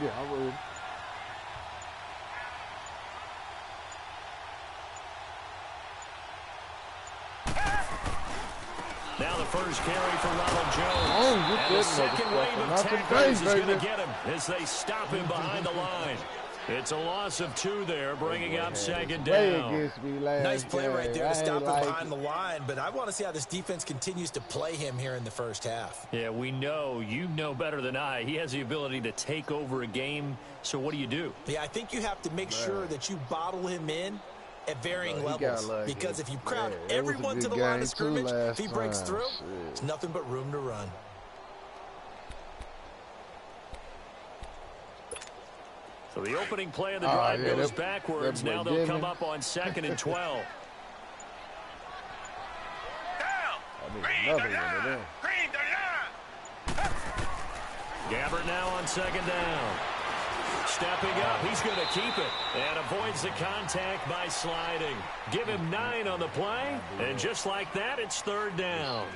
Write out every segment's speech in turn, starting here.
Yeah, I would. Now the first carry for Ronald Jones. Oh, and the second wave of tackles is going to get him as they stop him behind the line. It's a loss of 2 there, bringing up second down. Nice play right there to stop him behind the line, but I want to see how this defense continues to play him here in the first half. Yeah, we know. You know better than I. He has the ability to take over a game, so what do? Yeah, I think you have to make sure that you bottle him in at varying levels, because if you crowd everyone to the line of scrimmage, if he breaks through, it's nothing but room to run. So the opening play of the drive goes backwards. Now they'll come up on 2nd and 12. Gabbert now on 2nd down. Stepping up, he's going to keep it and avoids the contact by sliding. Give him 9 on the play, and just like that, it's 3rd down.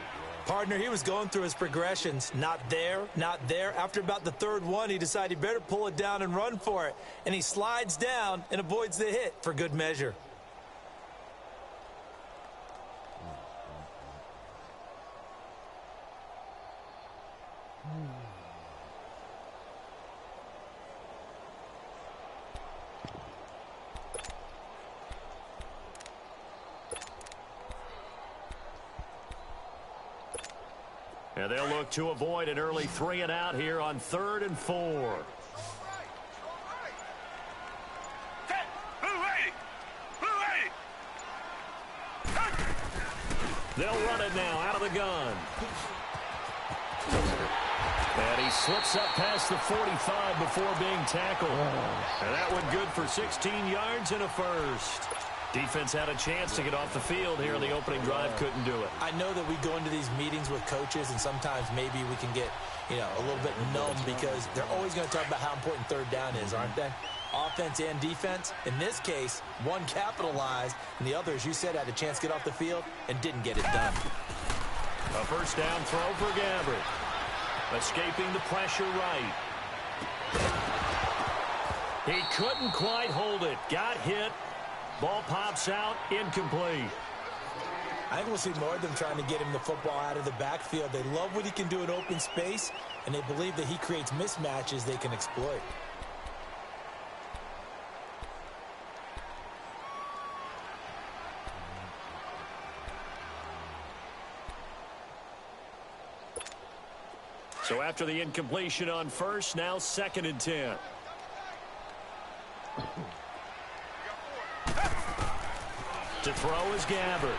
Partner, he was going through his progressions. Not there, not there. After about the 3rd one, he decided he better pull it down and run for it. And he slides down and avoids the hit for good measure. And they'll look to avoid an early 3 and out here on 3rd and 4. They'll run it now out of the gun. And he slips up past the 45 before being tackled. And that one good for 16 yards and a first. Defense had a chance to get off the field here in the opening drive, couldn't do it. I know that we go into these meetings with coaches, and sometimes maybe we can get, a little bit numb because they're always going to talk about how important 3rd down is, aren't they? Offense and defense. In this case, one capitalized, and the other, as you said, had a chance to get off the field and didn't get it done. A first down throw for Gabbert. Escaping the pressure right. He couldn't quite hold it. Got hit. Ball pops out, incomplete. I think we'll see more of them trying to get him the football out of the backfield. They love what he can do in open space, and they believe that he creates mismatches they can exploit. So after the incompletion on first, now 2nd and 10. To throw is Gabbert.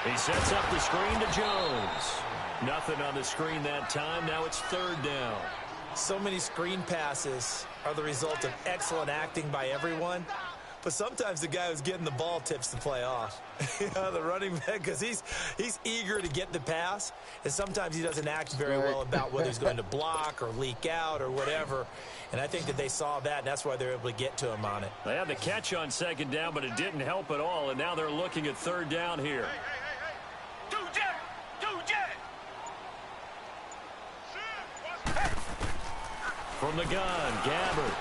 He sets up the screen to Jones. Nothing on the screen that time. Now it's 3rd down. So many screen passes are the result of excellent acting by everyone. But sometimes the guy who's getting the ball tips the play off. The running back, because he's eager to get the pass, and sometimes he doesn't act very well about whether he's going to block or leak out or whatever. And I think that they saw that, and that's why they're able to get to him on it. They had the catch on 2nd down, but it didn't help at all, and now they're looking at 3rd down here. From the gun, Gabbert.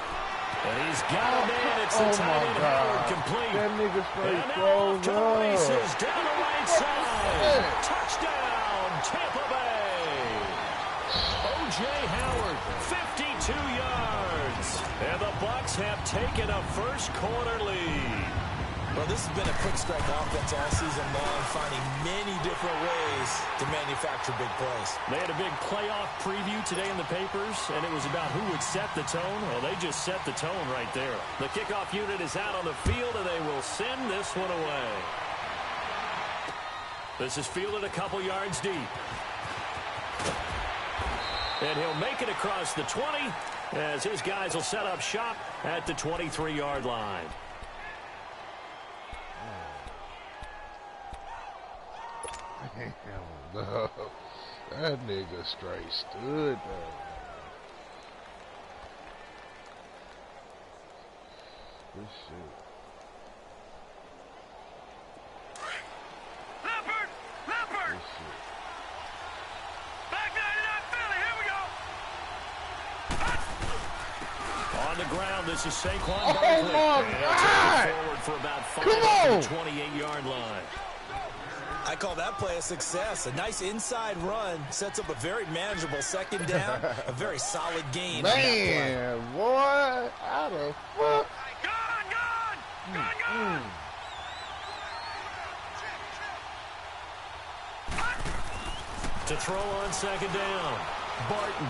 And he's got a man. It's the tight end Howard complete. That nigga straight and now off to the races down the right side. Touchdown, Tampa Bay. O.J. Howard, 52 yards. And the Bucs have taken a first quarter lead. Well, this has been a quick strike offense all season long, finding many different ways to manufacture big plays. They had a big playoff preview today in the papers, and it was about who would set the tone. Well, they just set the tone right there. The kickoff unit is out on the field, and they will send this one away. This is fielded a couple yards deep. And he'll make it across the 20 as his guys will set up shop at the 23-yard line. No. That nigga straight stood there. Good shit. Leopard! Leopard! Good shit. Back 99 Philly, here we go! On the ground, this is Saquon Barkley. Oh, my and he'll God! take it forward for about 5 Come at on! the 28-yard line. I call that play a success. A nice inside run sets up a very manageable second down, a very solid gain. Man, boy, how the fuck? Gone! To throw on second down, Barton.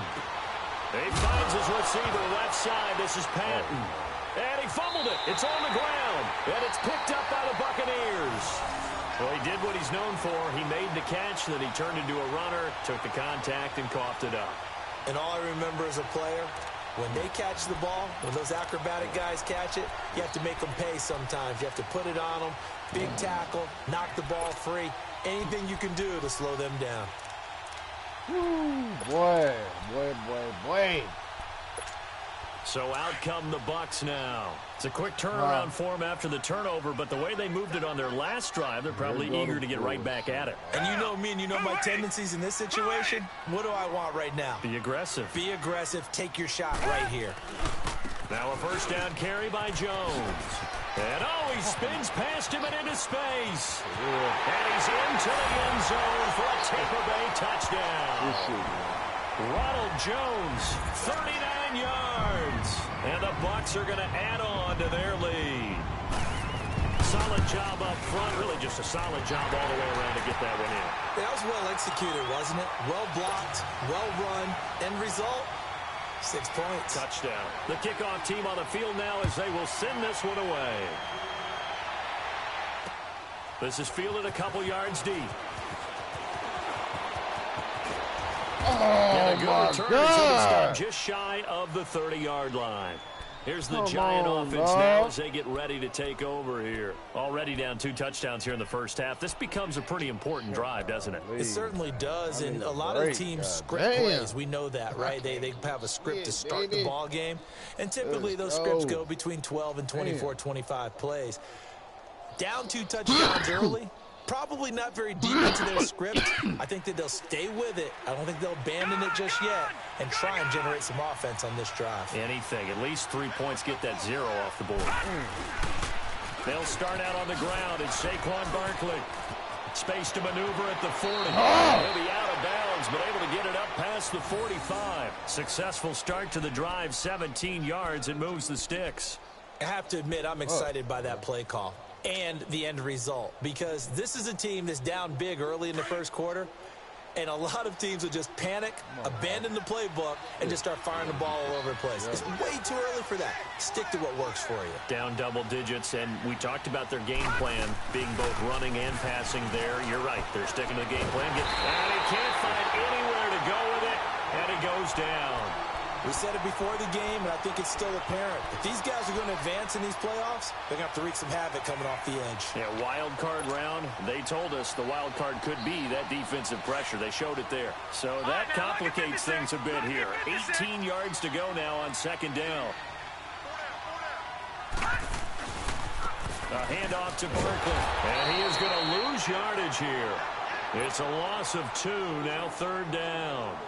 He finds his receiver left side. This is Patton. And he fumbled it. It's on the ground. And it's picked up by the Buccaneers. Well, he did what he's known for. He made the catch, then he turned into a runner, took the contact, and coughed it up. And all I remember as a player, when they catch the ball, when those acrobatic guys catch it, you have to make them pay sometimes. You have to put it on them, big tackle, knock the ball free, anything you can do to slow them down. Woo, boy. So out come the Bucs now. It's a quick turnaround for them after the turnover, but the way they moved it on their last drive, they're probably eager to get right back at it. And you know me and you know my tendencies in this situation. What do I want right now? Be aggressive. Be aggressive. Take your shot right here. Now a first down carry by Jones. And he spins past him and into space. And he's into the end zone for a Tampa Bay touchdown. Ronald Jones, 39 yards. And the Bucs are going to add on to their lead. Solid job up front. Really just a solid job all the way around to get that one in. That was well executed, wasn't it? Well blocked, well run. End result, 6 points. Touchdown. The kickoff team on the field now as they will send this one away. This is fielded a couple yards deep. And a good return, so they stop just shy of the 30-yard line. Here's the Giant offense now as they get ready to take over here. Already down 2 touchdowns here in the first half. This becomes a pretty important drive, doesn't it? It certainly does, and a lot of teams script plays. We know that, right? They have a script to start the ball game, and typically those scripts go between 12 and 24, 25 plays. Down 2 touchdowns early, probably not very deep into their script. I think that they'll stay with it. I don't think they'll abandon it just yet and try and generate some offense on this drive. Anything. At least 3 points, get that 0 off the board. They'll start out on the ground. It's Saquon Barkley. Space to maneuver at the 40. He'll be out of bounds, but able to get it up past the 45. Successful start to the drive, 17 yards, and moves the sticks. I have to admit, I'm excited by that play call and the end result, because this is a team that's down big early in the first quarter, and a lot of teams will just panic, abandon the playbook, and just start firing the ball all over the place. It's way too early for that. Stick to what works for you. Down double digits, and we talked about their game plan being both running and passing there. You're right. They're sticking to the game plan. And he can't find anywhere to go with it, and it goes down. We said it before the game, and I think it's still apparent. If these guys are going to advance in these playoffs, they're going to have to wreak some havoc coming off the edge. Yeah, wild card round. They told us the wild card could be that defensive pressure. They showed it there. So that complicates things a bit here. 18 yards to go now on second down. A handoff to Barkley. And he is going to lose yardage here. It's a loss of 2, now third down.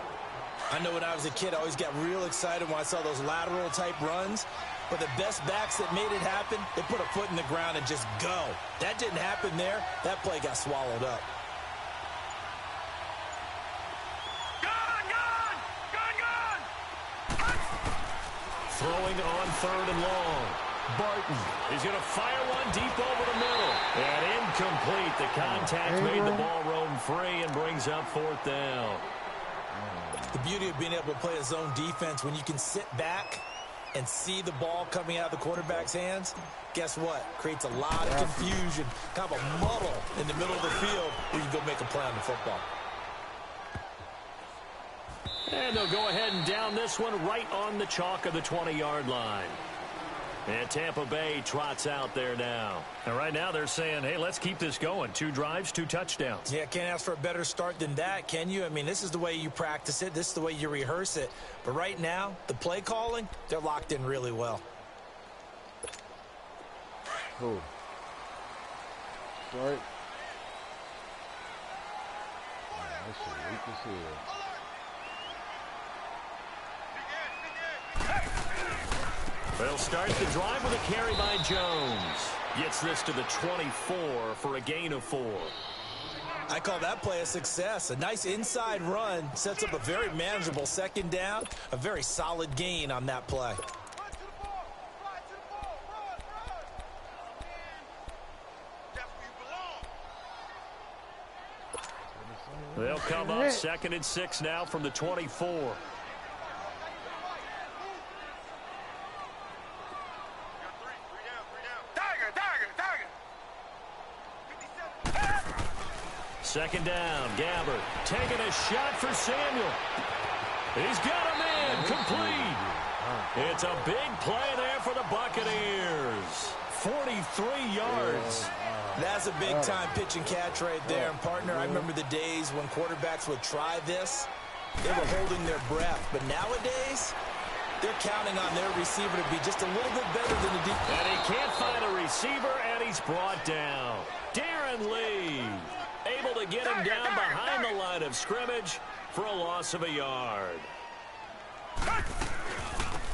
I know when I was a kid, I always got real excited when I saw those lateral-type runs. But the best backs that made it happen, they put a foot in the ground and just go. That didn't happen there. That play got swallowed up. Throwing on 3rd and long. Barton is going to fire one deep over the middle. And incomplete. The contact made the ball roam free and brings up 4th down. The beauty of being able to play a zone defense when you can sit back and see the ball coming out of the quarterback's hands, guess what? Creates a lot of confusion, kind of a muddle in the middle of the field where you can go make a play on the football. And they'll go ahead and down this one right on the chalk of the 20-yard line. And Tampa Bay trots out there now. And right now they're saying, hey, let's keep this going. 2 drives, 2 touchdowns. Yeah, can't ask for a better start than that, can you? I mean, this is the way you practice it. This is the way you rehearse it. But right now, the play calling, they're locked in really well. Cool. Strike. Man, that shit weak as hell. They'll start the drive with a carry by Jones. Gets this to the 24 for a gain of 4. I call that play a success. A nice inside run sets up a very manageable second down. A very solid gain on that play. They'll come up 2nd and 6 now from the 24. Second down, Gabbert taking a shot for Samuel. He's got a man complete. It's a big play there for the Buccaneers. 43 yards. That's a big-time pitch and catch right there. And, partner, I remember the days when quarterbacks would try this. They were holding their breath. But nowadays, they're counting on their receiver to be just a little bit better than the deep. And he can't find a receiver, and he's brought down. Darren Lee able to get him down behind the line of scrimmage for a loss of a yard.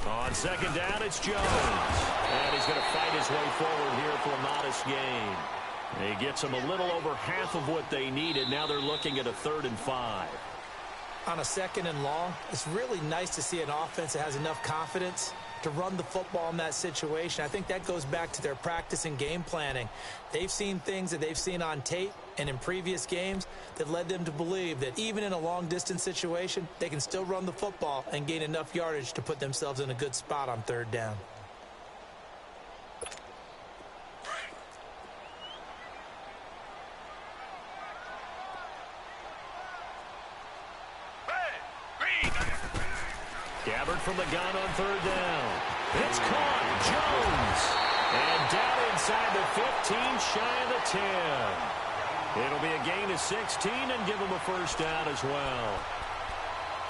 On second down, it's Jones. And he's going to fight his way forward here for a modest gain. He gets them a little over half of what they needed. Now they're looking at a 3rd and 5. On a 2nd and long, it's really nice to see an offense that has enough confidence to run the football in that situation. I think that goes back to their practice and game planning. They've seen things that they've seen on tape and in previous games that led them to believe that even in a long-distance situation, they can still run the football and gain enough yardage to put themselves in a good spot on 3rd down. Gabbert from the gun on 3rd down. It's caught. Jones. And down inside the 15, shy of the 10. It'll be a gain of 16 and give them a 1st down as well.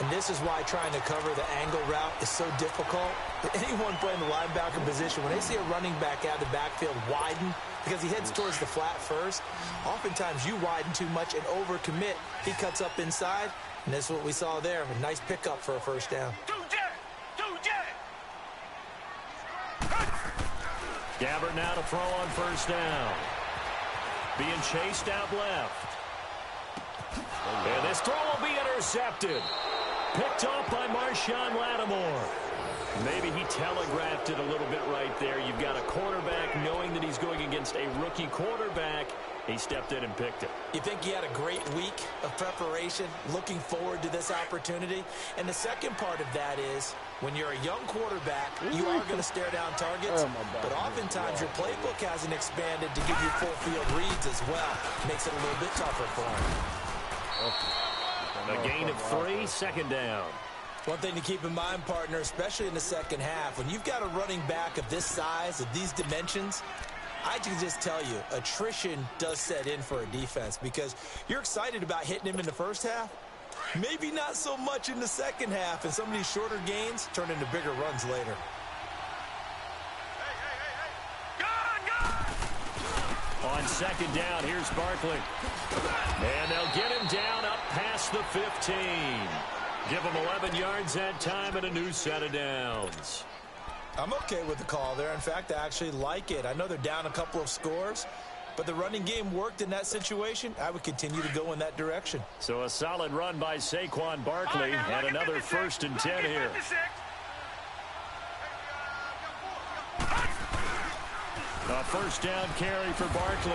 And this is why trying to cover the angle route is so difficult. Anyone playing the linebacker position, when they see a running back out of the backfield widen because he heads towards the flat first, oftentimes you widen too much and overcommit. He cuts up inside, and that's what we saw there. A nice pickup for a 1st down. Gabbert now to throw on 1st down. Being chased out left. And this throw will be intercepted. Picked off by Marshawn Lattimore. Maybe he telegraphed it a little bit right there. You've got a quarterback knowing that he's going against a rookie quarterback. He stepped in and picked it. You think he had a great week of preparation, looking forward to this opportunity? And the second part of that is, when you're a young quarterback, you are going to stare down targets, but oftentimes your playbook hasn't expanded to give you full field reads as well. Makes it a little bit tougher for him. A gain of 3, 2nd down. One thing to keep in mind, partner, especially in the second half, when you've got a running back of this size, of these dimensions, I can just tell you, attrition does set in for a defense because you're excited about hitting him in the first half. Maybe not so much in the second half, and some of these shorter gains turn into bigger runs later. On 2nd down, here's Barkley. And they'll get him down up past the 15. Give him 11 yards that time and a new set of downs. I'm okay with the call there. In fact, I actually like it. I know they're down a couple of scores, but the running game worked in that situation. I would continue to go in that direction. So a solid run by Saquon Barkley and another 1st and 10 here. A 1st down carry for Barkley.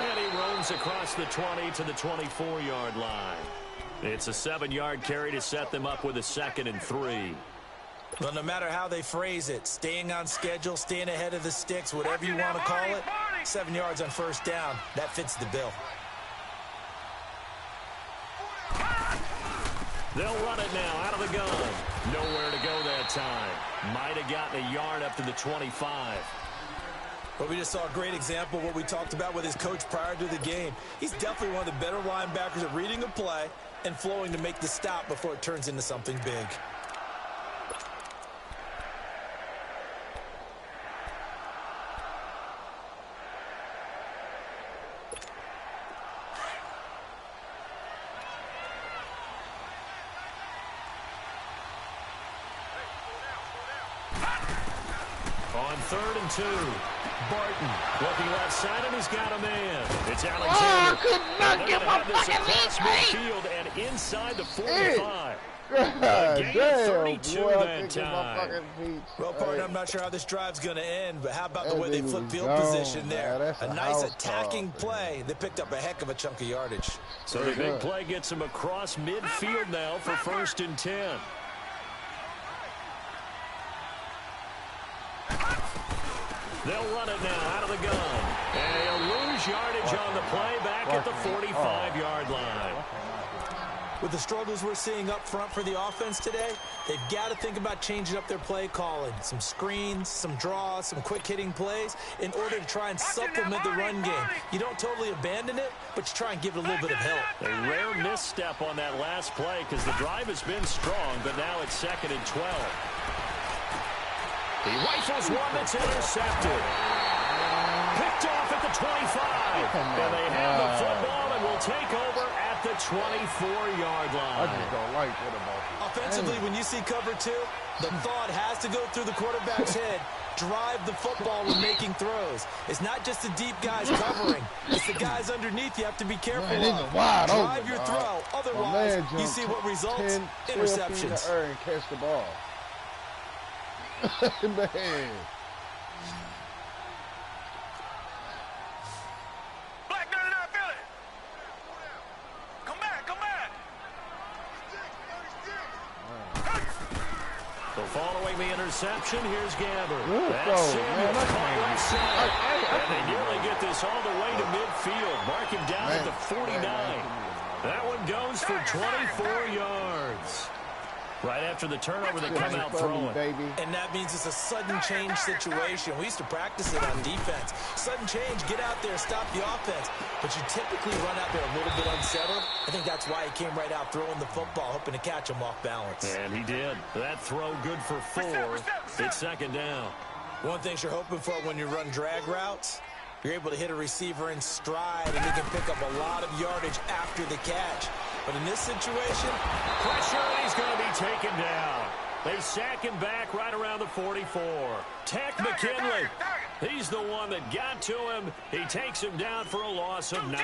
And he roams across the 20 to the 24-yard line. It's a 7-yard carry to set them up with a 2nd and 3. Well, no matter how they phrase it, staying on schedule, staying ahead of the sticks, whatever you want to call it, 7 yards on 1st down, that fits the bill. They'll run it now out of the gun. Nowhere to go that time. Might have gotten a yard up to the 25. But we just saw a great example of what we talked about with his coach prior to the game. He's definitely one of the better linebackers at reading a play and flowing to make the stop before it turns into something big. On 3rd and 2. Barton looking left side, and he's got a man. It's Oh, I Alexander. could not get my This fucking across feet. midfield and inside the 45. God gain of damn, 32 boy, I that couldn't get my time. fucking feet. Well, partner, I'm not sure how this drive's going to end, but how about the That way they nigga flip was field gone, position man. there? That's A a nice house attacking call, play. They picked up a heck of a chunk of yardage. So the big play gets him across midfield now for 1st and 10. They'll run it now out of the gun. And he'll lose yardage on the play back at the 45-yard line. With the struggles we're seeing up front for the offense today, they've got to think about changing up their play calling. Some screens, some draws, some quick-hitting plays in order to try and supplement the run game. You don't totally abandon it, but you try and give it a little bit of help. A rare misstep on that last play because the drive has been strong, but now it's 2nd and 12. He rifles one that's intercepted. Picked off at the 25. And they have the football and will take over at the 24-yard line. I just don't like what about you. Offensively, when you see cover 2, the thought has to go through the quarterback's head. Drive the football when making throws. It's not just the deep guys covering. It's the guys underneath you have to be careful Man, of. wide Drive open, your dog. throw. My Otherwise, man you jumped see what results? 10, 12 feet in Interceptions. the air and catch the ball. Man. So following the interception, here's Gabbard. Good That's throw, it. man. That's Caught crazy. left side. I And they nearly get this all the way to midfield. Mark him down at the 49. That one goes for 24 yards. Right after the turnover, they come out throwing. Baby. And that means it's a sudden change situation. We used to practice it on defense. Sudden change, get out there, stop the offense. But you typically run out there a little bit unsettled. I think that's why he came right out throwing the football, hoping to catch him off balance. And he did. That throw good for 4. It's 2nd down. One thing you're hoping for when you run drag routes, you're able to hit a receiver in stride, and he can pick up a lot of yardage after the catch. But in this situation, Pressure, and he's going to be taken down. They sack him back right around the 44. Tech McKinley. He's the one that got to him. He takes him down for a loss of 9.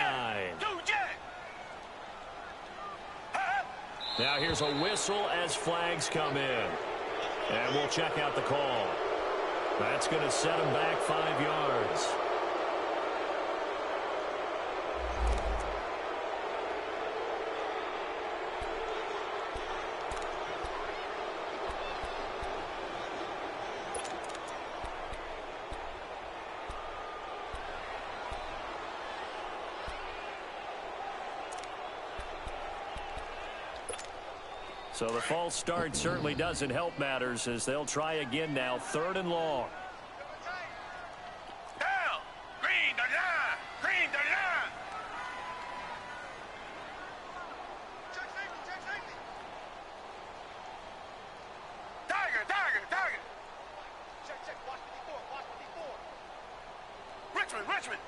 Now here's a whistle as flags come in. And we'll check out the call. That's going to set him back 5 yards. So the false start certainly doesn't help matters as they'll try again now. 3rd and long. Richmond.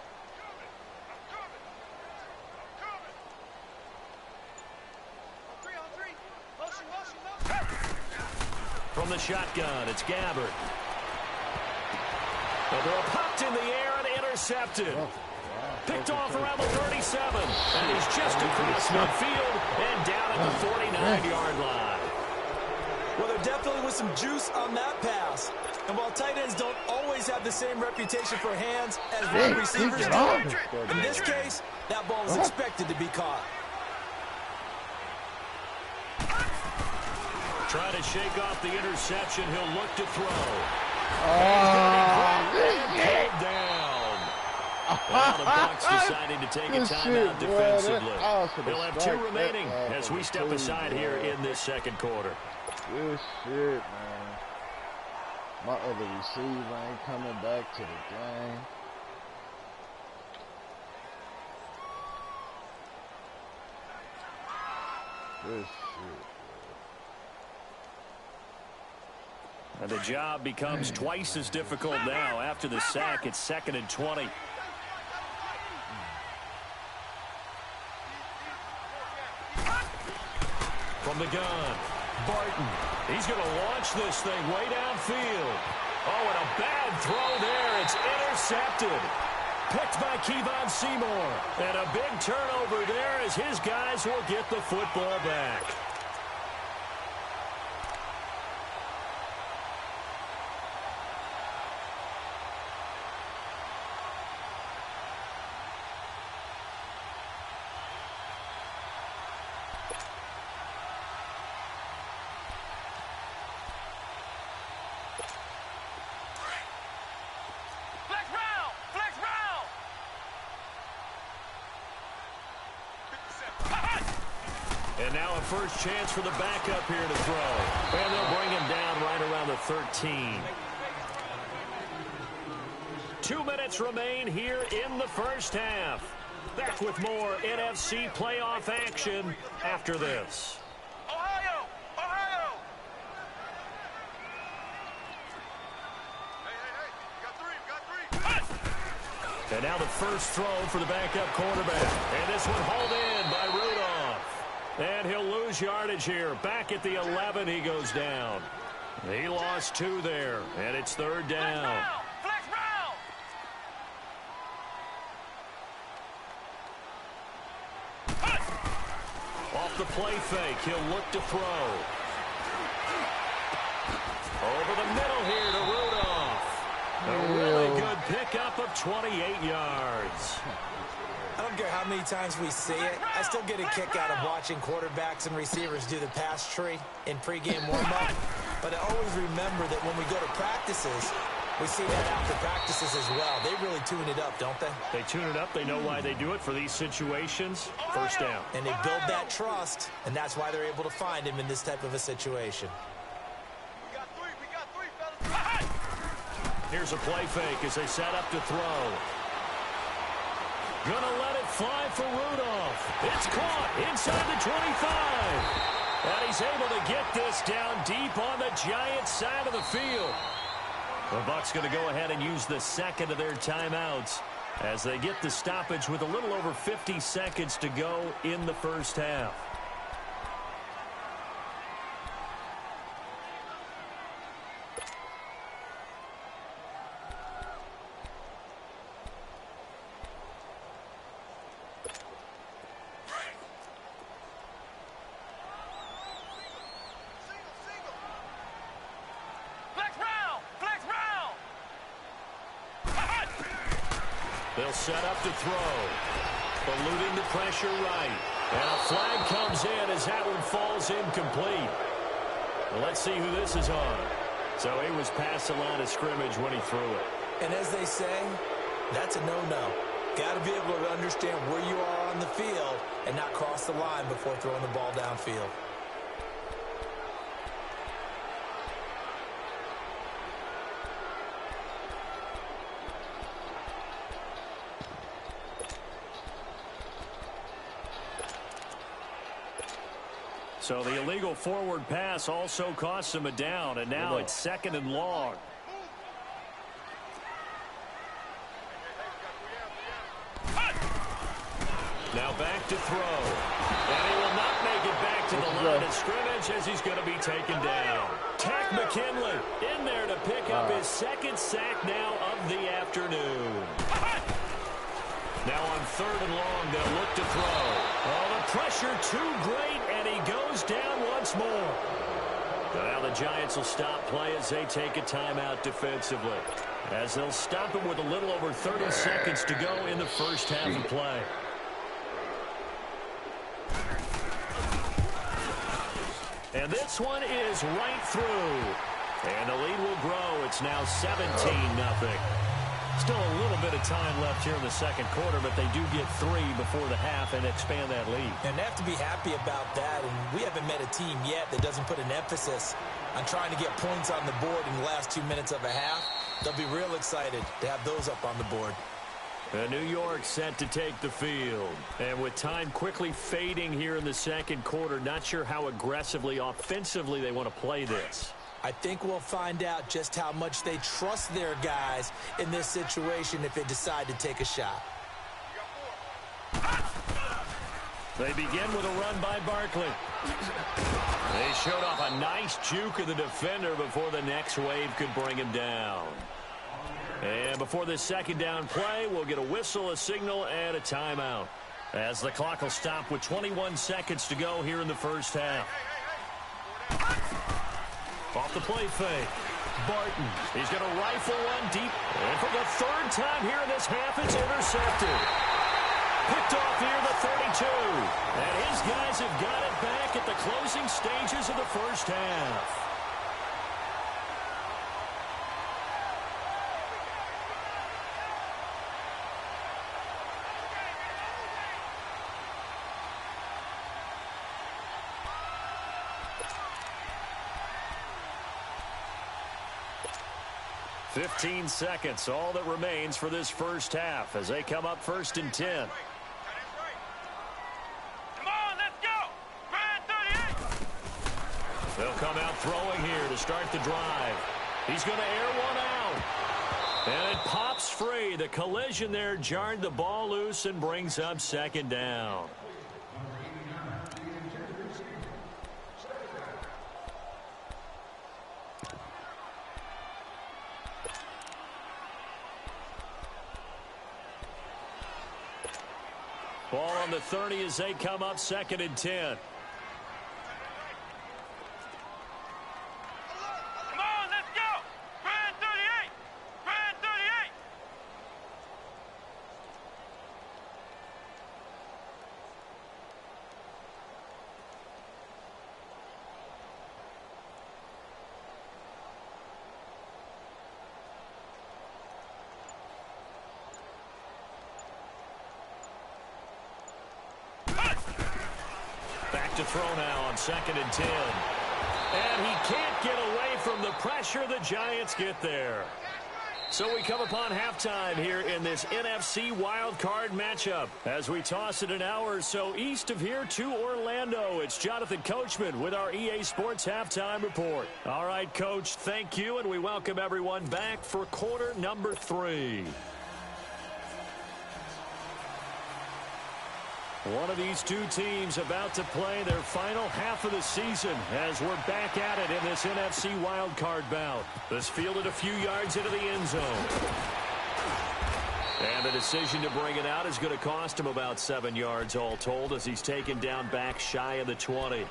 From the shotgun, it's Gabbard. The ball popped in the air and intercepted. Picked off around the 37. And he's just across midfield and down at the 49-yard line. well, there definitely was some juice on that pass. And while tight ends don't always have the same reputation for hands as wide receivers do, in this case, that ball was expected to be caught. Trying to shake off the interception. He'll look to throw. Down. Well, the Bucs deciding to take a timeout defensively. He'll have 2 remaining as we step aside here in this 2nd quarter. Good shit, man. My other receiver ain't coming back to the game. Good shit. And the job becomes twice as difficult now. After the sack, it's 2nd and 20. From the gun, Barton. He's going to launch this thing way downfield. Oh, and a bad throw there. It's intercepted. Picked by Kevon Seymour. And a big turnover there as his guys will get the football back. And now a first chance for the backup here to throw. And they'll bring him down right around the 13. 2 minutes remain here in the first half. Back with more NFC playoff action after this. Ohio! Ohio! Hey, got three. And now the first throw for the backup quarterback. And this one hauled in by Rudolph. And he'll lose yardage here. Back at the 11, he goes down. He lost 2 there, and it's third down. Flex round! Off the play fake, he'll look to throw. Over the middle here to Rudolph. A really good pickup of 28 yards. I don't care how many times we see it. I still get a kick out of watching quarterbacks and receivers do the pass tree in pregame warm-up. But I always remember that when we go to practices, we see that after practices as well. They really tune it up, don't they? They tune it up. They know why they do it for these situations. First down. And they build that trust, and that's why they're able to find him in this type of a situation. We got three, fellas. Here's a play fake as they set up to throw. Gonna let it fly for Rudolph. It's caught inside the 25. And he's able to get this down deep on the Giants' side of the field. The Bucs going to go ahead and use the second of their timeouts as they get the stoppage with a little over 50 seconds to go in the first half. They'll set up to throw. Eluding the pressure right. And a flag comes in as that one falls incomplete. Well, let's see who this is on. So he was past the line of scrimmage when he threw it. And as they say, that's a no-no. Got to be able to understand where you are on the field and not cross the line before throwing the ball downfield. So the illegal forward pass also costs him a down, and now it's 2nd and long. Now back to throw. And he will not make it back to the line of scrimmage as he's going to be taken down. Takk McKinley in there to pick up his 2nd sack now of the afternoon. Now on 3rd and long, they'll look to throw. Oh, the pressure too great, and he goes down once more. But now the Giants will stop play as they take a timeout defensively, as they'll stop him with a little over 30 seconds to go in the first half of play. And this one is right through. And the lead will grow. It's now 17-0. Still a little bit of time left here in the second quarter, but they do get 3 before the half and expand that lead. And they have to be happy about that. And we haven't met a team yet that doesn't put an emphasis on trying to get points on the board in the last 2 minutes of a half. They'll be real excited to have those up on the board. And New York set to take the field. And with time quickly fading here in the second quarter, not sure how aggressively, offensively they want to play this. I think we'll find out just how much they trust their guys in this situation if they decide to take a shot. They begin with a run by Barkley. They showed off a nice juke of the defender before the next wave could bring him down. And before this second down play, we'll get a whistle, a signal, and a timeout, as the clock will stop with 21 seconds to go here in the first half. Off the play fake. Barton. He's going to rifle one deep. And for the third time here in this half, it's intercepted. Picked off here, the 32. And his guys have got it back at the closing stages of the first half. "15 seconds, all that remains for this first half as they come up 1st and 10. Come on, let's go! Ryan 38! They'll come out throwing here to start the drive. He's going to air one out. And it pops free. The collision there jarred the ball loose and brings up 2nd down. Ball on the 30 as they come up 2nd and 10. Come on, let's go! Ryan 38! Ryan 38! Back to throw now on 2nd and 10. And he can't get away from the pressure. The Giants get there. So we come upon halftime here in this NFC wildcard matchup as we toss it an hour or so east of here to Orlando. It's Jonathan Coachman with our EA Sports Halftime Report. All right, Coach, thank you, and we welcome everyone back for quarter number 3. One of these two teams about to play their final half of the season as we're back at it in this NFC wildcard bout. This fielded a few yards into the end zone. And the decision to bring it out is going to cost him about 7 yards all told as he's taken down back shy of the 20.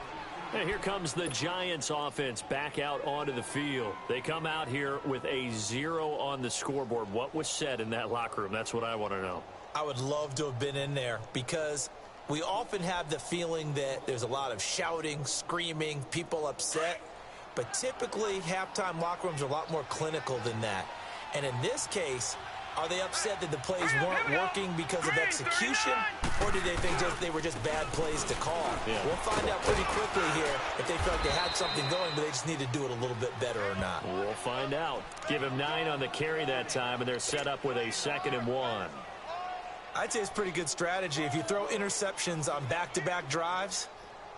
And here comes the Giants offense back out onto the field. They come out here with a 0 on the scoreboard. What was said in that locker room? That's what I want to know. I would love to have been in there because we often have the feeling that there's a lot of shouting, screaming, people upset. But typically, halftime locker rooms are a lot more clinical than that. And in this case, are they upset that the plays weren't working because of execution? Or did they think they were just bad plays to call? Yeah. We'll find out pretty quickly here if they felt they had something going, but they just need to do it a little bit better or not. We'll find out. Give him 9 on the carry that time, and they're set up with a 2nd and 1. I'd say it's pretty good strategy. If you throw interceptions on back-to-back drives,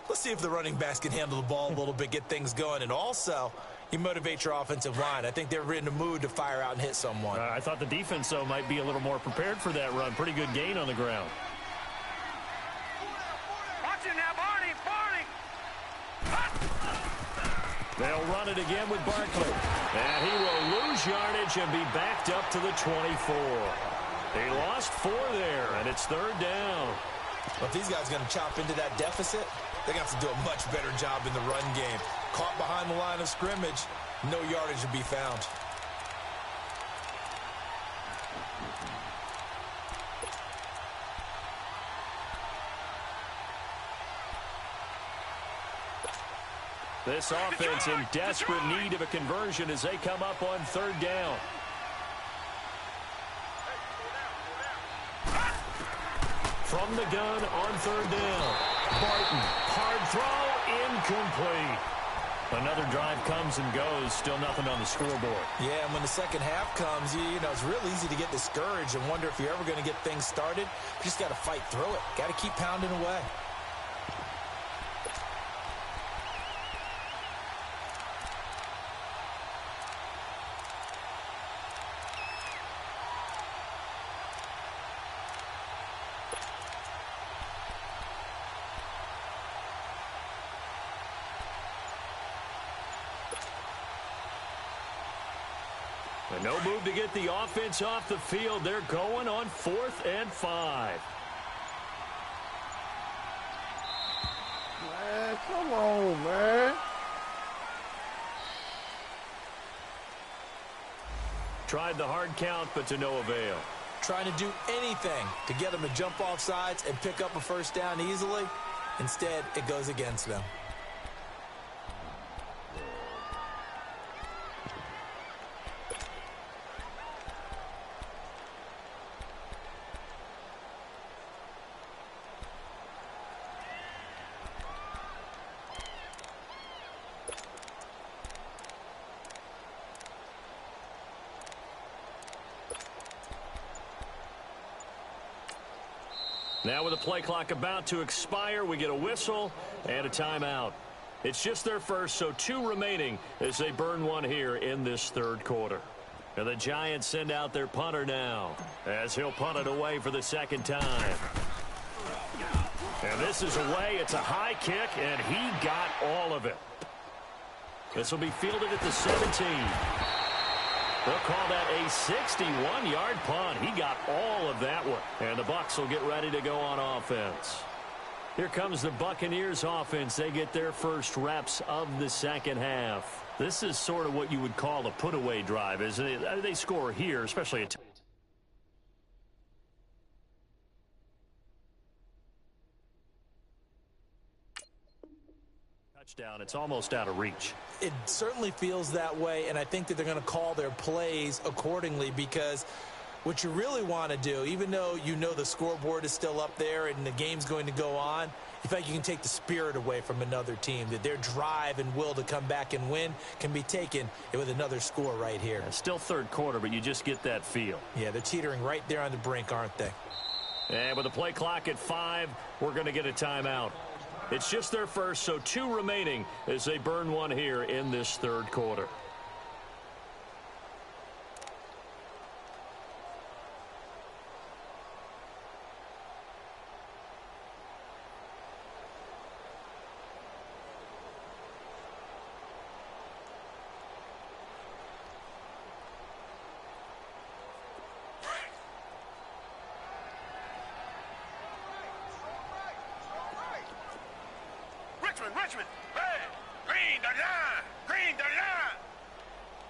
let's see if the running backs can handle the ball a little bit, get things going. And also, you motivate your offensive line. I think they're in the mood to fire out and hit someone. I thought the defense, though, might be a little more prepared for that run. Pretty good gain on the ground. Watch it now, Barney! They'll run it again with Barkley. And he will lose yardage and be backed up to the 24. He lost 4 there, and it's 3rd down. Well, if these guys are going to chop into that deficit, they're going to have to do a much better job in the run game. Caught behind the line of scrimmage, no yardage to be found. This offense in desperate need of a conversion as they come up on 3rd down. From the gun on 3rd down. Barton, hard throw, incomplete. Another drive comes and goes, still nothing on the scoreboard. Yeah, and when the second half comes, you know, it's real easy to get discouraged and wonder if you're ever going to get things started. You just got to fight through it. Got to keep pounding away. And no move to get the offense off the field. They're going on 4th and 5. Man, come on, man. Tried the hard count, but to no avail. Trying to do anything to get them to jump off sides and pick up a first down easily. Instead, it goes against them. Now with the play clock about to expire, we get a whistle and a timeout. It's just their first, so 2 remaining as they burn one here in this 3rd quarter. And the Giants send out their punter now as he'll punt it away for the 2nd time. And this is away. It's a high kick, and he got all of it. This will be fielded at the 17. They'll call that a 61-yard punt. He got all of that one. And the Bucs will get ready to go on offense. Here comes the Buccaneers offense. They get their first reps of the 2nd half. This is sort of what you would call a put-away drive, isn't it? They score here, especially at touchdown. It's almost out of reach. It certainly feels that way, and I think that they're going to call their plays accordingly, because what you really want to do, even though you know the scoreboard is still up there and the game's going to go on, you feel like you can take the spirit away from another team, that their drive and will to come back and win can be taken with another score right here. It's still 3rd quarter, but you just get that feel. Yeah, they're teetering right there on the brink, aren't they? And with the play clock at 5, we're going to get a timeout. It's just their first, so 2 remaining as they burn one here in this 3rd quarter. Richmond, hey, green the line.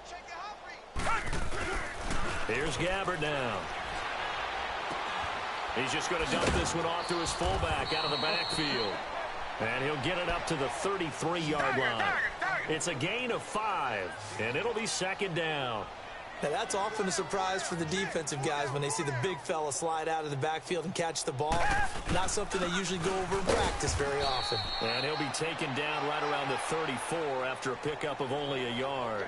Shake it, Humphrey. Here's Gabbard now. He's just going to dump this one off to his fullback out of the backfield. And he'll get it up to the 33-yard line. It's a gain of 5, and it'll be 2nd down. Now, that's often a surprise for the defensive guys when they see the big fella slide out of the backfield and catch the ball. Not something they usually go over in practice very often. And he'll be taken down right around the 34 after a pickup of only a yard.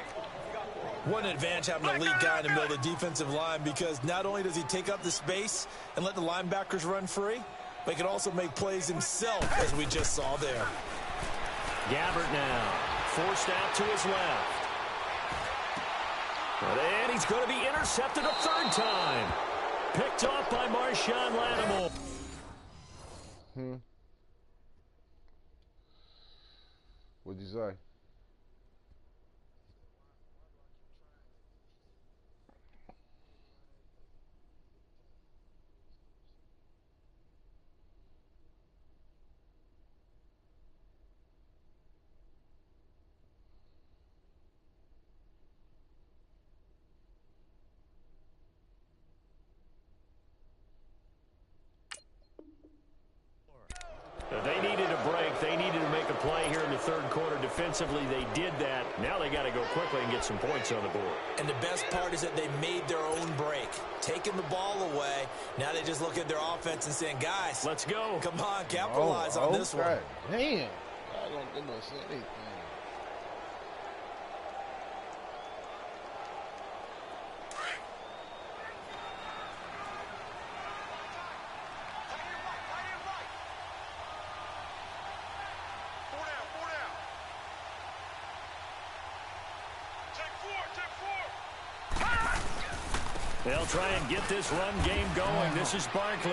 What an advantage having a elite guy in the middle of the defensive line, because not only does he take up the space and let the linebackers run free, but he can also make plays himself, as we just saw there. Gabbard now, forced out to his left. And he's going to be intercepted a 3rd time. Picked off by Marshawn Lattimore. What'd you say? They needed a break. They needed to make a play here in the 3rd quarter. Defensively, they did that. Now they got to go quickly and get some points on the board. And the best part is that they made their own break, taking the ball away. Now they just look at their offense and saying, guys, let's go. Come on, capitalize on this one. Damn. I don't think I said anything. They'll try and get this run game going. This is Barkley.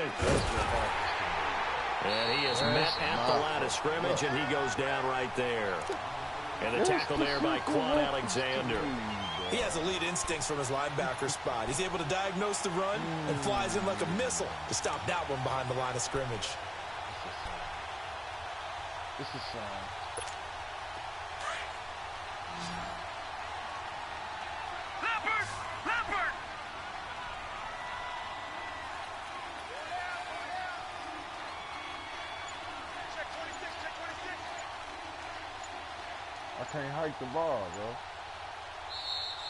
And he is met at the line of scrimmage, and he goes down right there. And the tackle there by Quan Alexander. He has elite instincts from his linebacker spot. He's able to diagnose the run and flies in like a missile to stop that one behind the line of scrimmage. This is Leopard! Leopard! Check 26, check 26. I can't hike the ball, bro.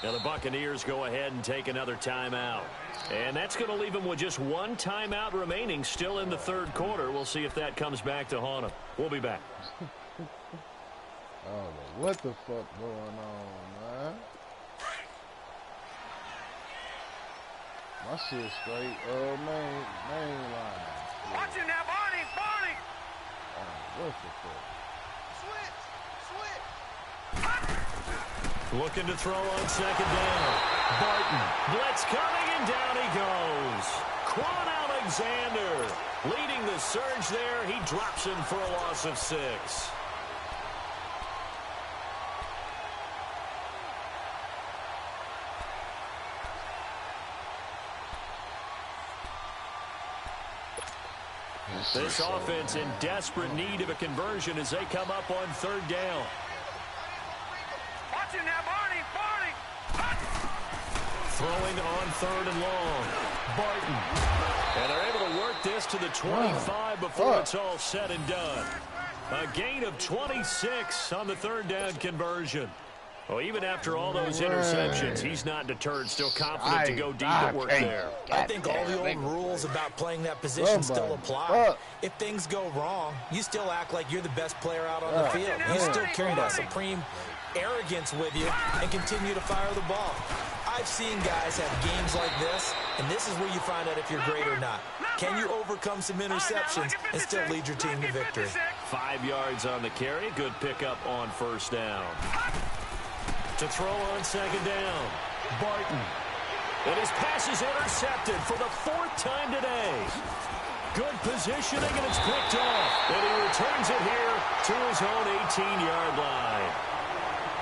Now the Buccaneers go ahead and take another timeout. And that's going to leave them with just one timeout remaining still in the third quarter. We'll see if that comes back to haunt them. We'll be back. Oh, what the fuck going on, man? My shit straight, main line. Watch it now, Barney! Barney! What the fuck? Switch! Looking to throw on second down. Barton. Blitz coming, and down he goes. Quan Alexander leading the surge there. He drops him for a loss of 6. This offense in desperate need of a conversion as they come up on third down. Watch it now, Barney! Barney! Throwing on third and long. Barton. And they're able to work this to the 25 before it's all said and done. A gain of 26 on the third down conversion. Well, even after all those interceptions, he's not deterred, still confident to go deep at work there. I think all the old rules about playing that position still apply. If things go wrong, you still act like you're the best player out on the field. You still carry that supreme arrogance with you and continue to fire the ball. I've seen guys have games like this, and this is where you find out if you're great or not. Can you overcome some interceptions and still lead your team to victory? 5 yards on the carry. Good pickup on first down. To throw on second down, Barton. And his pass is intercepted for the 4th time today. Good positioning, and it's picked off. And he returns it here to his own 18-yard line.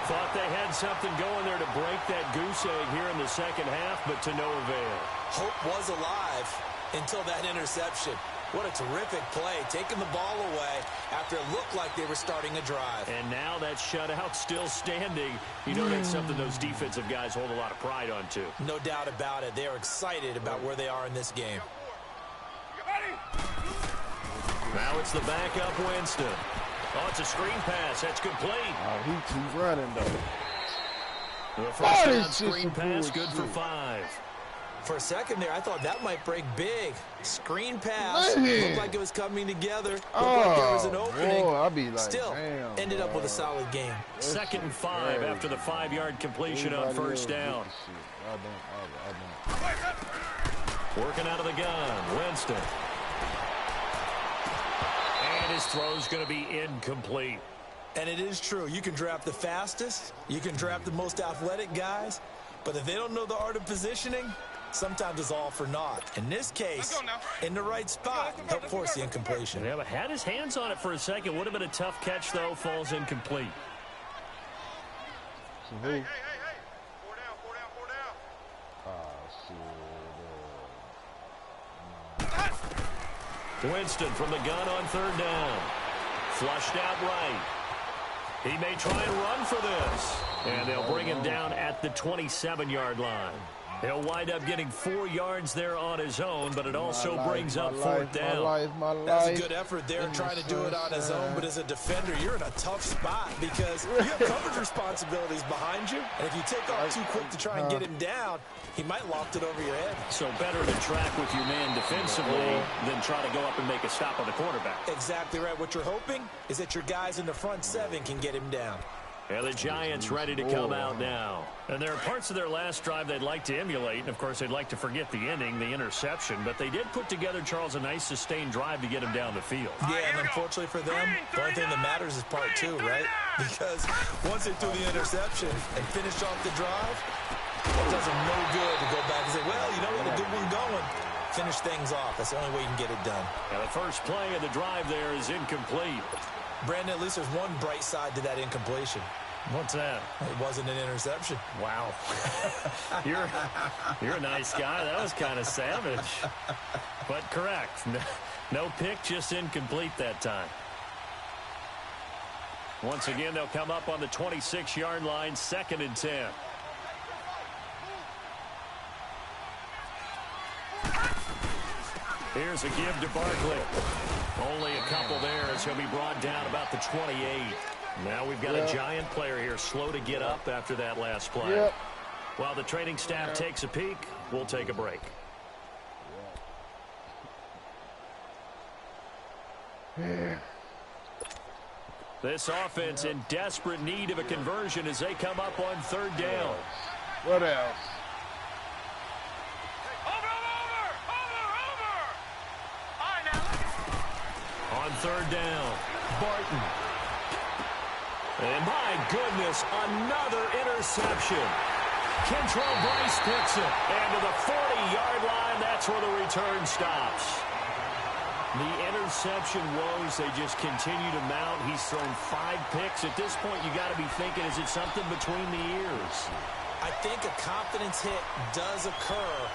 Thought they had something going there to break that goose egg here in the second half, but to no avail. Hope was alive until that interception. What a terrific play, taking the ball away after it looked like they were starting a drive. And now that shutout still standing. You know that's something those defensive guys hold a lot of pride on, too. No doubt about it. They are excited about where they are in this game. Now it's the backup Winston. Oh, it's a screen pass. That's complete. Oh, he keep running, though. The first down screen pass, good for 5. For a second there, I thought that might break big. Screen pass. Looked like it was coming together. Looked like there was an opening. Boy, I'll be like, still, damn, ended up with a solid game. Second and 5 after the 5-yard completion on first down. Working out of the gun, Winston. And his throw's going to be incomplete. And it is true. You can draft the fastest. You can draft the most athletic guys. But if they don't know the art of positioning, sometimes it's all for naught. In this case, in the right spot, help force the incompletion. Yeah, but had his hands on it for a second. Would have been a tough catch, though. Falls incomplete. Hey, Hey, 4 down, 4 down, 4 down. Winston from the gun on third down. Flushed out right. He may try and run for this. And they'll bring him down at the 27-yard line. He'll wind up getting 4 yards there on his own, but it also brings up fourth down. That's a good effort there, trying to do it on his own. But as a defender, you're in a tough spot because you have coverage responsibilities behind you. And if you take off too quick to try and get him down, he might loft it over your head. So better to track with your man defensively than try to go up and make a stop on the quarterback. Exactly right. What you're hoping is that your guys in the front 7 can get him down. And the Giants ready to come out now. And there are parts of their last drive they'd like to emulate. And, of course, they'd like to forget the ending, the interception. But they did put together, Charles, a nice sustained drive to get him down the field. Yeah, and unfortunately for them, the only thing that matters is part 2, right? Because once they threw the interception and finished off the drive, it does them no good to go back and say, well, you know, we had a good one going. Finish things off. That's the only way you can get it done. And the first play of the drive there is incomplete. Brandon, at least there's one bright side to that incompletion. What's that? It wasn't an interception. Wow. You're a nice guy. That was kind of savage. But correct. No pick, just incomplete that time. Once again, they'll come up on the 26-yard line, 2nd and 10. Here's a give to Barkley. Only a couple there as he'll be brought down about the 28. Now we've got a giant player here, slow to get up after that last play. While the training staff takes a peek, we'll take a break. This offense in desperate need of a conversion as they come up on 3rd down. What else? On 3rd down, Barton. And my goodness, another interception. Kentrell Bryce picks it. And to the 40-yard line, that's where the return stops. The interception woes, they just continue to mount. He's thrown 5 picks. At this point, you got to be thinking, is it something between the ears? I think a confidence hit does occur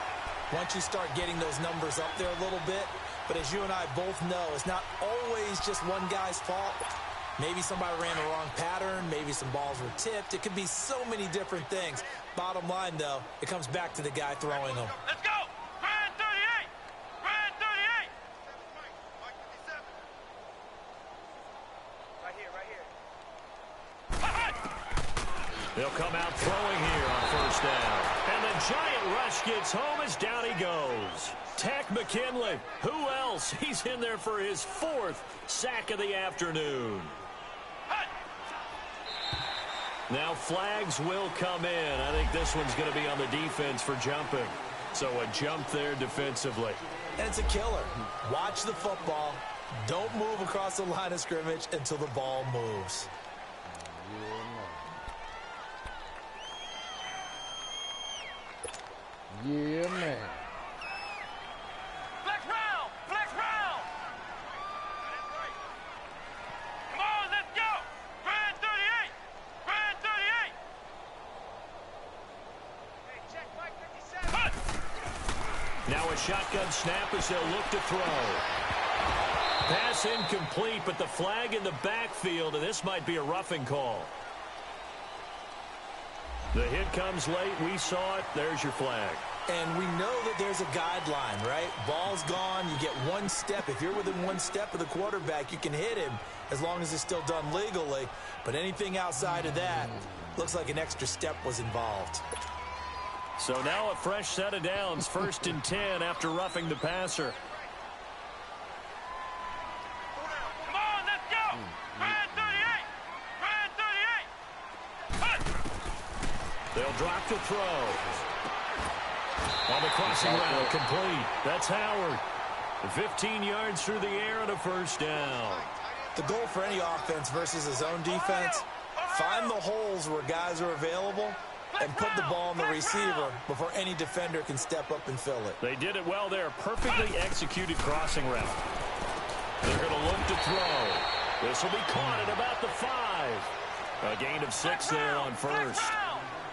once you start getting those numbers up there a little bit. But as you and I both know, it's not always just one guy's fault. Maybe somebody ran the wrong pattern. Maybe some balls were tipped. It could be so many different things. Bottom line, though, it comes back to the guy throwing them. Let's go! Brand 38! Brand 38! Right here. They'll come out throwing here on 1st down. And the giant rush gets home as down he goes. Tack McKinley. Who else? He's in there for his 4th sack of the afternoon. Now flags will come in. I think this one's going to be on the defense for jumping. So a jump there defensively. And it's a killer. Watch the football. Don't move across the line of scrimmage until the ball moves. Yeah, man. Flex round! Flex round! Come on, let's go! Brand 38! Brand 38! Hey, check Mike 57! Now a shotgun snap as they'll look to throw. Pass incomplete, but the flag in the backfield, and this might be a roughing call. The hit comes late. We saw it. There's your flag. And we know that there's a guideline, right? Ball's gone. You get 1 step. If you're within 1 step of the quarterback, you can hit him as long as it's still done legally. But anything outside of that, looks like an extra step was involved. So now a fresh set of downs. 1st and 10 after roughing the passer. Come on, let's go! Brand 38! Brand 38! They'll drop to throw. On the crossing route, complete. That's Howard. 15 yards through the air and a 1st down. The goal for any offense versus his own defense, find the holes where guys are available and put the ball on the receiver before any defender can step up and fill it. They did it well there. Perfectly executed crossing route. They're going to look to throw. This will be caught at about the 5. A gain of 6 there on 1st.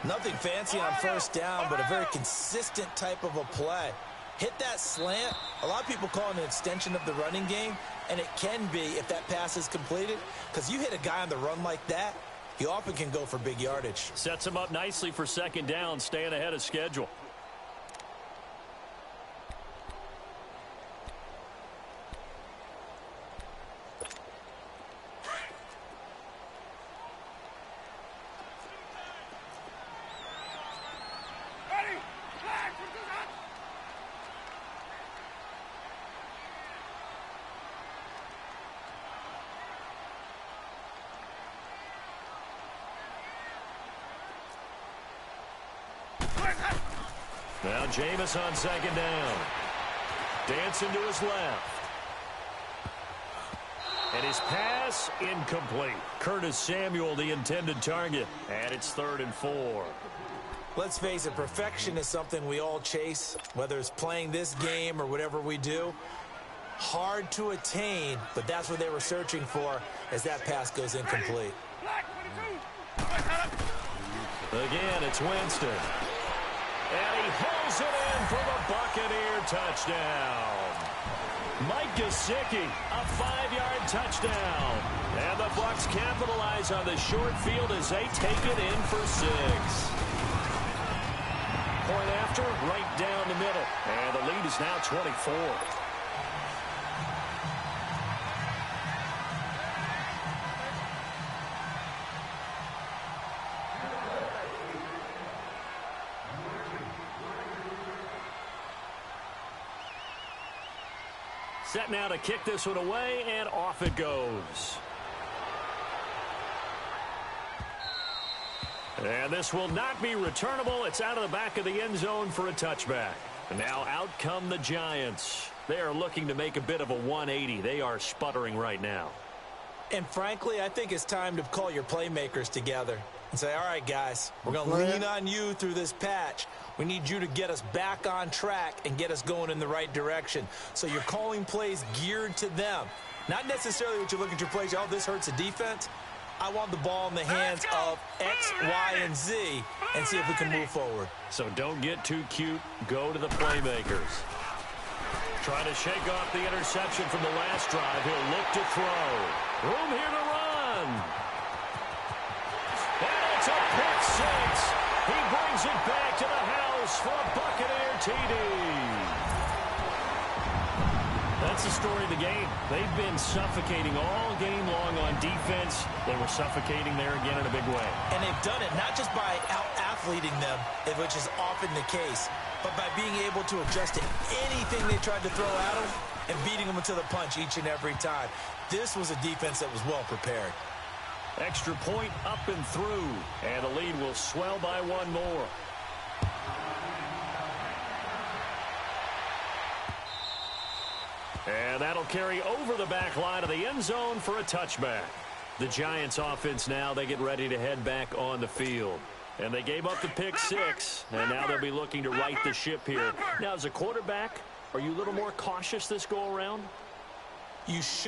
Nothing fancy on 1st down, but a very consistent type of a play. Hit that slant. A lot of people call it an extension of the running game, and it can be if that pass is completed, because you hit a guy on the run like that, he often can go for big yardage. Sets him up nicely for 2nd down, staying ahead of schedule. Now Jameis on 2nd down. Dancing to his left. And his pass incomplete. Curtis Samuel, the intended target. And it's 3rd and 4. Let's face it, perfection is something we all chase, whether it's playing this game or whatever we do. Hard to attain, but that's what they were searching for as that pass goes incomplete. Again, it's Winston. And he hauls it in for the Buccaneer touchdown. Mike Gesicki, a 5-yard touchdown. And the Bucs capitalize on the short field as they take it in for 6. Point after, right down the middle. And the lead is now 24. Set now to kick this one away, and off it goes. And this will not be returnable. It's out of the back of the end zone for a touchback. And now out come the Giants. They are looking to make a bit of a 180. They are sputtering right now. And frankly, I think it's time to call your playmakers together and say, all right, guys, we're going to lean on you through this patch. We need you to get us back on track and get us going in the right direction. So you're calling plays geared to them. Not necessarily what you look at your plays, oh, this hurts the defense. I want the ball in the hands of X, Y, and Z and see if we can move forward. So don't get too cute. Go to the playmakers. Trying to shake off the interception from the last drive. He'll look to throw. Room here to run. And it's a pick 6. He brings it back to the house for a Buccaneer TD. That's the story of the game. They've been suffocating all game long on defense. They were suffocating there again in a big way. And they've done it not just by out-athleting them, which is often the case, but by being able to adjust to anything they tried to throw at them and beating them to the punch each and every time. This was a defense that was well prepared. Extra point up and through, and the lead will swell by 1 more. And that'll carry over the back line of the end zone for a touchback. The Giants offense now, they get ready to head back on the field. And they gave up the pick 6, and now they'll be looking to right the ship here. Now, as a quarterback, are you a little more cautious this go-around? You should.